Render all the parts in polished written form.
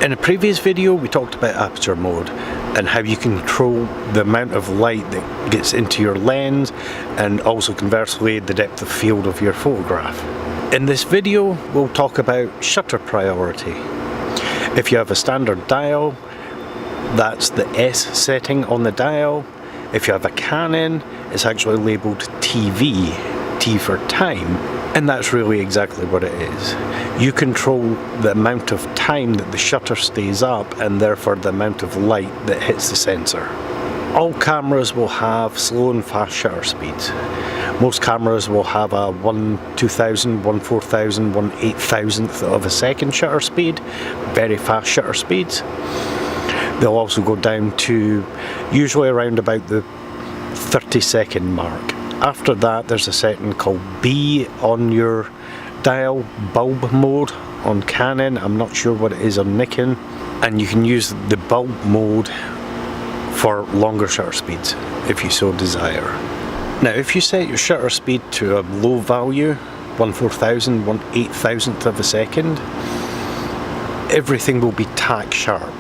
In a previous video we talked about aperture mode and how you control the amount of light that gets into your lens and also conversely the depth of field of your photograph. In this video we'll talk about shutter priority. If you have a standard dial, that's the S setting on the dial. If you have a Canon, it's actually labelled TV, T for time, and that's really exactly what it is. You control the amount of time that the shutter stays up and therefore the amount of light that hits the sensor. All cameras will have slow and fast shutter speeds. Most cameras will have a 1/2000, 1/4000, 1/8000th of a second shutter speed, very fast shutter speeds. They'll also go down to usually around about the 30-second mark. After that there's a setting called B on your dial, bulb mode on Canon. I'm not sure what it is on Nikon, and you can use the bulb mode for longer shutter speeds if you so desire. Now if you set your shutter speed to a low value, 1/4000, 1/8000th of a second, everything will be tack sharp.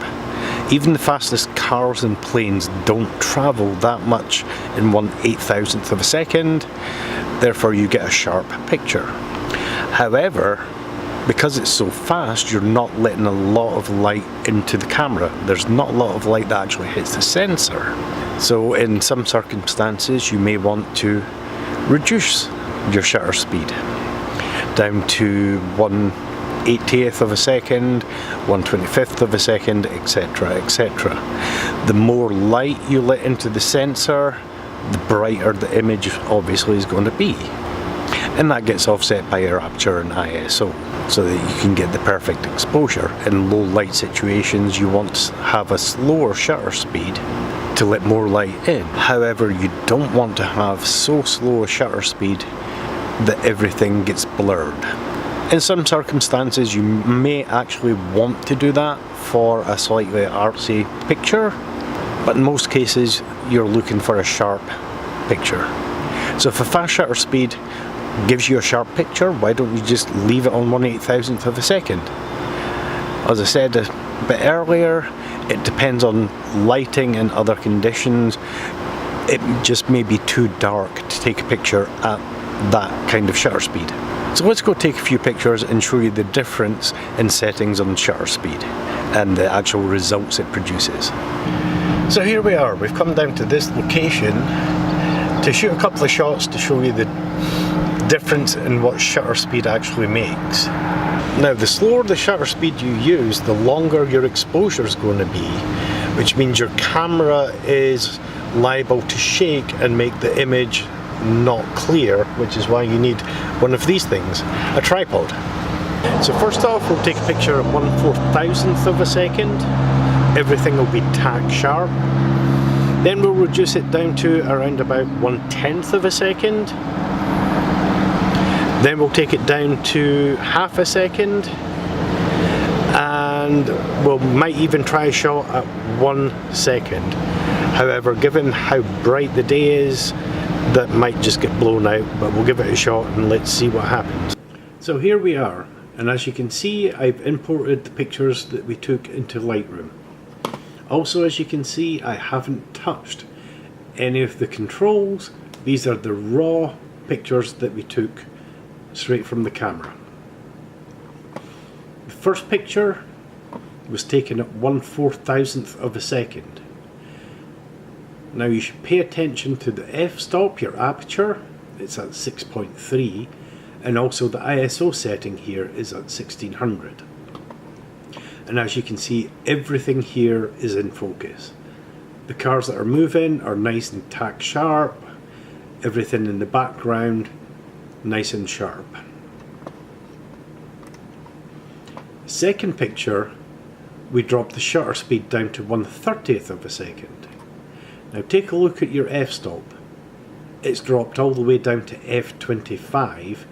Even the fastest cars and planes don't travel that much in 1/8000th of a second, therefore you get a sharp picture. However, because it's so fast, you're not letting a lot of light into the camera. There's not a lot of light that actually hits the sensor. So in some circumstances you may want to reduce your shutter speed down to 1/80th of a second, 1/25th of a second, etc, etc. The more light you let into the sensor, the brighter the image obviously is going to be. And that gets offset by your aperture and ISO, so that you can get the perfect exposure. In low light situations you want to have a slower shutter speed to let more light in. However, you don't want to have so slow a shutter speed that everything gets blurred. In some circumstances you may actually want to do that for a slightly artsy picture, but in most cases you're looking for a sharp picture. So if a fast shutter speed gives you a sharp picture, why don't you just leave it on 1/8000th of a second? As I said a bit earlier, it depends on lighting and other conditions. It just may be too dark to take a picture at that kind of shutter speed. So let's go take a few pictures and show you the difference in settings on shutter speed and the actual results it produces. So here we are, we've come down to this location to shoot a couple of shots to show you the difference in what shutter speed actually makes. Now the slower the shutter speed you use, the longer your exposure is going to be, which means your camera is liable to shake and make the image not clear, which is why you need one of these things, a tripod. So first off we'll take a picture at 1/4000th of a second. Everything will be tack sharp. Then we'll reduce it down to around about 1/10th of a second. Then we'll take it down to half a second, and we might even try a shot at 1 second. However, given how bright the day is, that might just get blown out, but we'll give it a shot and let's see what happens. So here we are, and as you can see I've imported the pictures that we took into Lightroom. Also, as you can see, I haven't touched any of the controls. These are the raw pictures that we took straight from the camera. The first picture was taken at 1/4000th of a second. Now you should pay attention to the f-stop, your aperture, it's at 6.3, and also the ISO setting here is at 1600. And as you can see, everything here is in focus. The cars that are moving are nice and tack sharp, everything in the background nice and sharp. Second picture, we dropped the shutter speed down to 1/30th of a second. Now take a look at your f-stop. It's dropped all the way down to f25,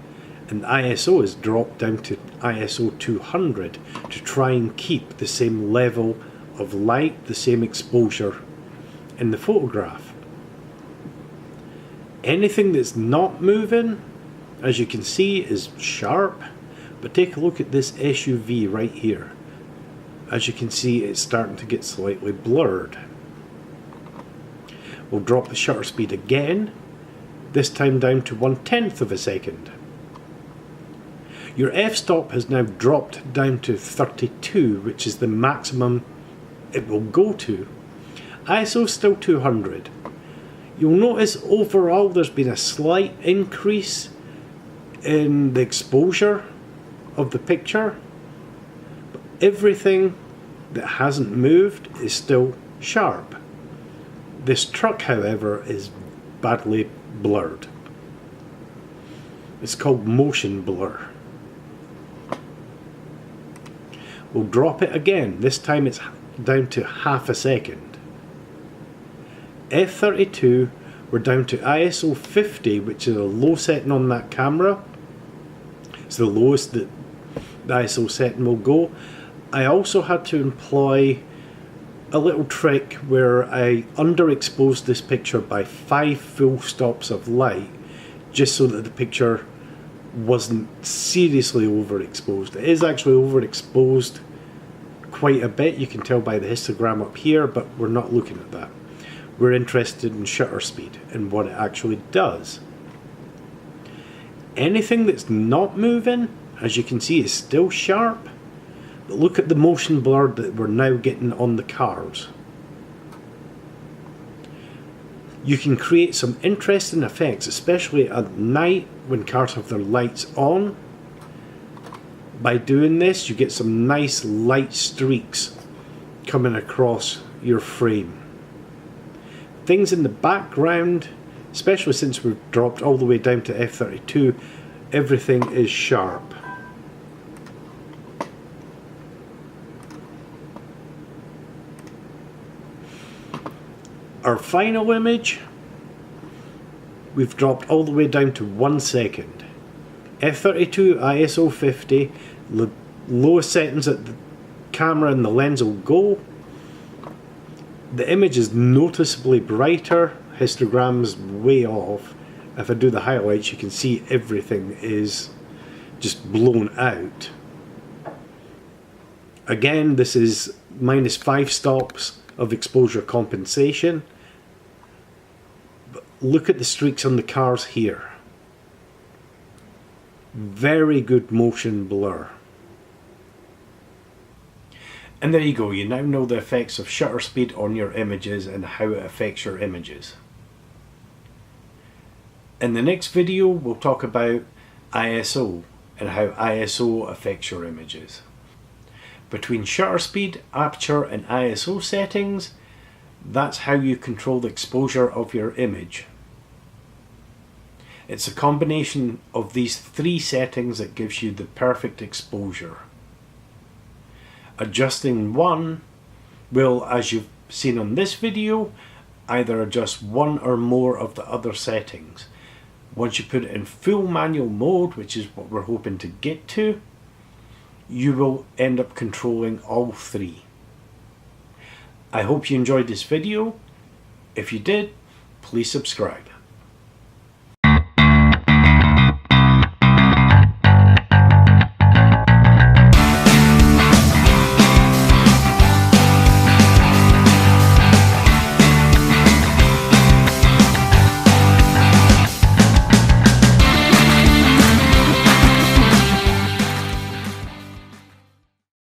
and the ISO is dropped down to ISO 200 to try and keep the same level of light, the same exposure in the photograph. Anything that's not moving, as you can see, is sharp, but take a look at this SUV right here. as you can see, it's starting to get slightly blurred. We'll drop the shutter speed again, this time down to 1/10 of a second. Your f-stop has now dropped down to 32, which is the maximum it will go to. ISO still 200. You'll notice overall there's been a slight increase in the exposure of the picture, but everything that hasn't moved is still sharp. This truck, however, is badly blurred. It's called motion blur. We'll drop it again. This time it's down to half a second. F32, we're down to ISO 50, which is a low setting on that camera. It's the lowest that the ISO setting will go. I also had to employ a little trick where I underexposed this picture by 5 full stops of light, just so that the picture wasn't seriously overexposed. It is actually overexposed quite a bit, you can tell by the histogram up here, but we're not looking at that. We're interested in shutter speed and what it actually does. Anything that's not moving, as you can see, is still sharp, but look at the motion blur that we're now getting on the cars. You can create some interesting effects, especially at night when cars have their lights on. By doing this, you get some nice light streaks coming across your frame. Things in the background, especially since we've dropped all the way down to f32, everything is sharp. Our final image, we've dropped all the way down to 1 second. F32, ISO 50, lowest settings that the camera and the lens will go. The image is noticeably brighter, histogram's way off. If I do the highlights, you can see everything is just blown out. Again, this is minus 5 stops of exposure compensation. But look at the streaks on the cars here. Very good motion blur. And there you go, you now know the effects of shutter speed on your images and how it affects your images. In the next video we'll talk about ISO and how ISO affects your images. Between shutter speed, aperture and ISO settings, that's how you control the exposure of your image. It's a combination of these 3 settings that gives you the perfect exposure. Adjusting one will, as you've seen on this video, either adjust one or more of the other settings. Once you put it in full manual mode, which is what we're hoping to get to, you will end up controlling all 3. I hope you enjoyed this video. If you did, please subscribe.